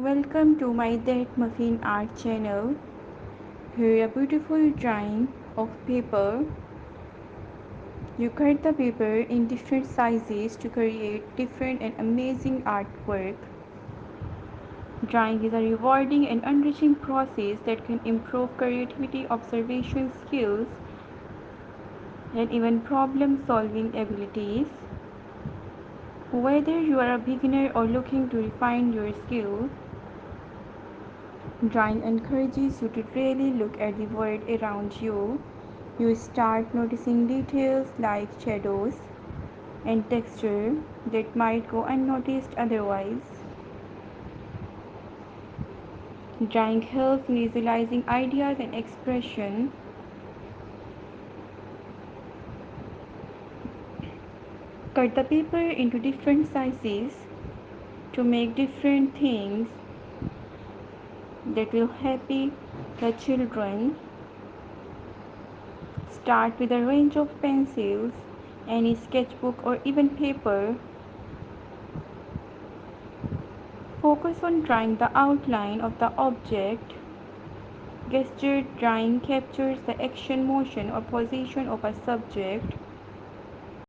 Welcome to my That Muffin Art channel. Here a beautiful drawing of paper. You cut the paper in different sizes to create different and amazing artwork. Drawing is a rewarding and enriching process that can improve creativity, observation skills, and even problem solving abilities. Whether you are a beginner or looking to refine your skill, drawing encourages you to really look at the world around you. You start noticing details like shadows and texture that might go unnoticed otherwise. Drawing helps in visualizing ideas and expression. Cut the paper into different sizes to make different things that will happy the children. Start with a range of pencils, any sketchbook or even paper. Focus on drawing the outline of the object. Gesture drawing captures the action, motion, or position of a subject.